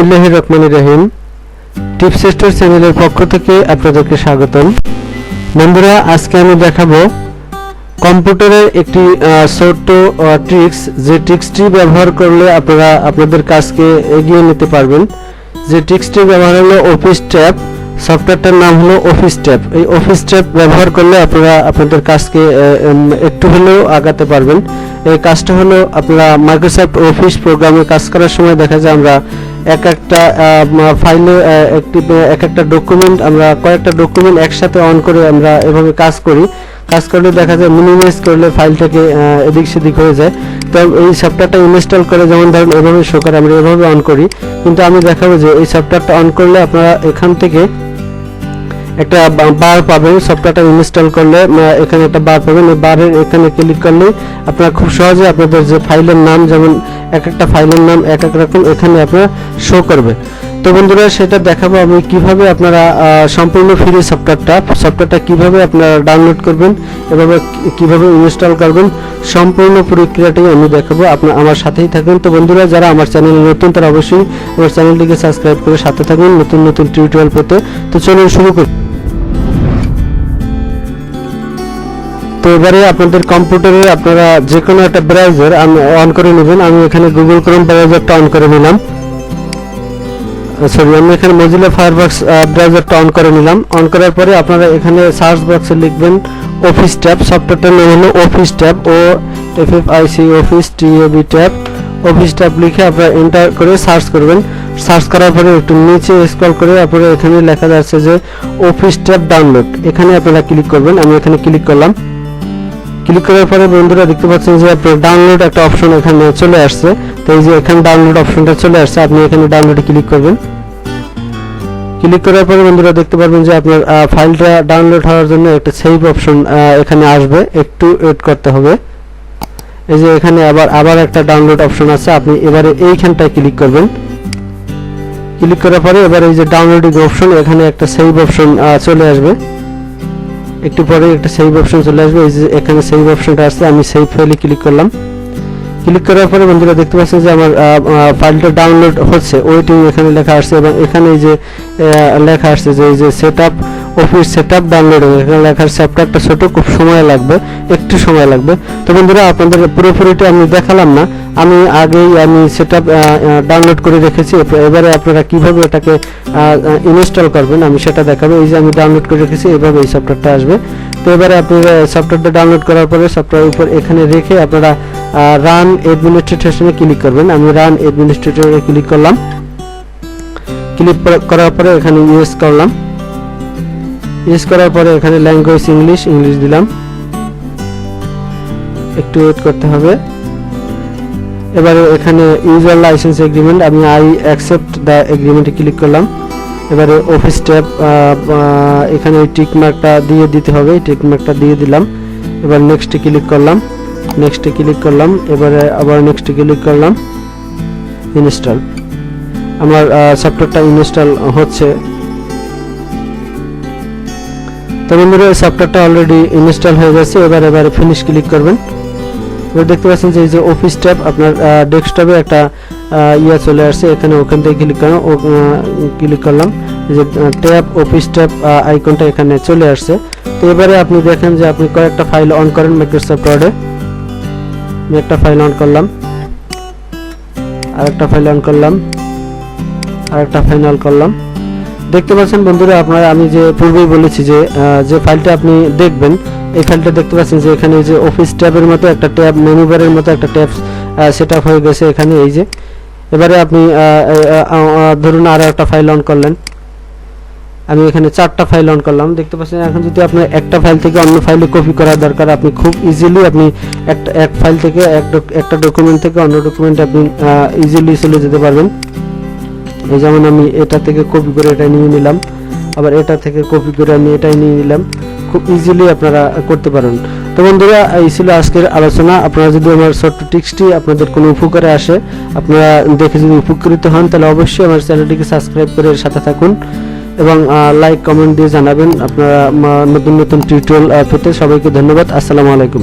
বিসমিল্লাহির রহমানির রহিম। Tips store চ্যানেলের পক্ষ থেকে আপনাদেরকে স্বাগতম। বন্ধুরা, আজকে আমি দেখাবো কম্পিউটারের একটি ছোট্ট ট্রিক্স, যে ট্রিক্সটি ব্যবহার করলে আপনারা আপনাদের কাজকে এগিয়ে নিতে পারবেন। যে ট্রিক্সটি ব্যবহার হলো অফিস ট্যাব। সফটওয়্যারটার নাম হলো অফিস ট্যাব। এই অফিস ট্যাব ব্যবহার করলে আপনারা আপনাদের কাজকে একটু হলেও আগাতে পারবেন। এই কাজটা হলো আপনারা মাইক্রোসফট অফিস প্রোগ্রামে কাজ করার সময় দেখা যায় আমরা এক একটা ফাইলে এক একটা ডকুমেন্ট, আমরা কয়েকটা ডকুমেন্ট একসাথে অন করে আমরা এভাবে কাজ করলে দেখা যায় মিনিমাইজ করলে ফাইলটাকে এদিক সেদিক হয়ে যায়। তো এই সফটওয়্যারটা ইনস্টল করে যেমন ধরুন এভাবে শো করে, আমরা এভাবে অন করি, কিন্তু আমি দেখাবো যে এই সফটওয়্যারটা অন করলে আপনারা এখান থেকে একটা বার পাবেন। সফটওয়্যারটা ইনস্টল করলে এখানে একটা বার পাবেন। এই বারের এখানে ক্লিক করলে আপনারা খুব সহজে আপনাদের যে ফাইলের নাম, যেমন এক একটা ফাইলের নাম এক এক রকম এখানে আপনারা শো করবে। তো বন্ধুরা, সেটা দেখাবো আমি কিভাবে আপনারা সম্পূর্ণ ফ্রি সফটওয়্যারটা কিভাবে আপনারা ডাউনলোড করবেন, এভাবে কিভাবে ইনস্টল করবেন, সম্পূর্ণ প্রক্রিয়াটাই আমি দেখাবো। আপনারা আমার সাথেই থাকুন। তো বন্ধুরা, যারা আমার চ্যানেলে নতুন তারা অবশ্যই আমার চ্যানেলটিকে সাবস্ক্রাইব করে সাথে থাকুন নতুন নতুন টিউটোরিয়াল পেতে। তো চলুন শুরু করি। তো এবারে আপনাদের কম্পিউটারে আপনারা যে কোনো একটা ব্রাউজার অন করে নেবেন। আমি এখানে গুগল ক্রোম ব্রাউজারটা অন করে নিলাম। আমি এখানে মজিলা ফায়ারফক্স ব্রাউজারটা অন করে নিলাম। অন করার পরে আপনারা এখানে সার্চ বক্সে লিখবেন অফিস ট্যাব। সফটওয়্যারটার নাম হলো office tab, OFFIC office TAB tab. Office tab লিখে আপনারা এন্টার করে সার্চ করবেন। সার্চ করার পরে একটু নিচে স্ক্রল করে আপনারা এখানে লেখা যাচ্ছে যে অফিস ট্যাব ডাউনলোড, এখানে আপনারা ক্লিক করবেন। আমি এখানে ক্লিক করলাম। ক্লিক করার পরে বন্ধুরা দেখতে পাচ্ছেন যে আপনার ডাউনলোড একটা অপশন এখানে চলে আসছে। তো এই যে এখানে ডাউনলোড অপশনটা চলে আসছে, আপনি এখানে ডাউনলোডে ক্লিক করবেন। ক্লিক করার পরে বন্ধুরা দেখতে পারবেন যে আপনার ফাইলটা ডাউনলোড হওয়ার জন্য একটা সেভ অপশন এখানে আসবে, একটু ওয়েট করতে হবে। এই যে এখানে আবার একটা ডাউনলোড অপশন আছে, আপনি এবারে এইখানটায় ক্লিক করবেন। ক্লিক করার পরে এবারে এই যে ডাউনলোডিং অপশন, এখানে একটা সেভ অপশন চলে আসবে। একটু পরে একটা সেভ অপশন চলে আসবে। এই যে এখানে সেভ অপশনটা আছে, আমি সেভ ফাইলে ক্লিক করলাম। ক্লিক করার পরে বন্ধুরা দেখতে পাচ্ছেন যে আমার ফাইলটা ডাউনলোড হচ্ছে, ওয়েটিং এখানে লেখা আসছে, এবং এখানে এই যে লেখা আসছে যে এই যে সেটআপ অফিস সেটআপ ডাউনলোড, এখানে লেখা আছে সফটওয়্যারটা ছোট, খুব সময় লাগবে, একটু সময় লাগবে। তো বন্ধুরা, আপনাদের পুরোপুরিটা আমি দেখালাম না, আমি সেটআপ ডাউনলোড করে রেখেছি। এবারে আপনারা কিভাবে এটাকে ইনস্টল করবেন আমি সেটা দেখাবো। এই যে আমি ডাউনলোড করে রেখেছি, এভাবে এই সফটওয়্যারটা আসবে। তো এবারে আপনারা সফটওয়্যারটা ডাউনলোড করার পরে সফটওয়্যার উপর এখানে রেখে আপনারা রান অ্যাডমিনিস্ট্রেশনে ক্লিক করবেন। আমি রান অ্যাডমিনিস্ট্রেটরে ক্লিক করলাম। ক্লিক করার পরে এখানে ইউএস করলাম। ইউএস করার পরে এখানে ল্যাঙ্গুয়েজ ইংলিশ দিলাম। একটু ওয়েট করতে হবে। এবারে এখানে ইউজার লাইসেন্স এগ্রিমেন্ট, আমি আই অ্যাকসেপ্ট দ্য এগ্রিমেন্টে ক্লিক করলাম। এবারে অফিস ট্যাব, এখানে টিক মার্কটা দিয়ে দিতে হবে, টিক মার্কটা দিয়ে দিলাম। এবার নেক্সটে ক্লিক করলাম। এবারে আবার নেক্সটে ক্লিক করলাম। ইনস্টল, আমার সফটওয়্যারটা ইনস্টল হচ্ছে। তো বন্ধুরা, সফটওয়্যারটা অলরেডি ইনস্টল হয়ে গেছে। এবারে ফিনিশ ক্লিক করবেন। এবার দেখতে পাচ্ছেন যে এই যে অফিস ট্যাব আপনার ডেস্কটপে একটা চলে আসছে, এখানে ওখান থেকে ক্লিক করলাম। এই যে ট্যাব অফিস ট্যাব আইকনটা এখানে চলে আসছে। তো এবারে আপনি দেখেন যে আপনি কয়েকটা ফাইল অন করেন মাইক্রোসফট ওয়ার্ডে। আমি একটা ফাইল অন করলাম, আরেকটা ফাইল অন করলাম, আরেকটা ফাইল অন করলাম। দেখতে পাচ্ছেন বন্ধুরা, আপনারা আমি যে পূর্বেই বলেছি যে ফাইলটা আপনি দেখবেন, এই ফাইলটা দেখতে পাচ্ছেন যে এখানে যে অফিস ট্যাবের মতো একটা ট্যাব, মেনু বারের মতো একটা ট্যাব সেটআপ হয়ে গেছে এখানে। এই যে এবারে আপনি ধরুন আরো একটা ফাইল অন করলেন, আমি এখানে 4টা ফাইল অন করলাম। দেখতে পাচ্ছেন এখন যদি আপনার একটা ফাইল থেকে অন্য ফাইলে কপি করার দরকার, আপনি খুব ইজিলি আপনি এক ফাইল থেকে একটা ডকুমেন্ট থেকে অন্য ডকুমেন্টে আপনি ইজিলি চলে যেতে পারবেন। এই যেমন আমি এটা থেকে কপি করে এটা নিয়ে নিলাম, আবার এটা থেকে কপি করে আমি এটাই নিয়ে নিলাম, খুব ইজিলি আপনারা করতে পারেন। তো বন্ধুরা, এই ছিল আজকের আলোচনা। আপনারা যদি আমার ছোট্ট টিপসটি আপনাদের কোনো উপকারে আসে, আপনারা দেখে যদি উপকৃত হন, তাহলে অবশ্যই আমার চ্যানেলটিকে সাবস্ক্রাইব করে সাথে থাকুন এবং লাইক কমেন্ট দিয়ে জানাবেন আপনারা নতুন নতুন টিউটোরিয়াল পেতে। সবাইকে ধন্যবাদ। আসসালামু আলাইকুম।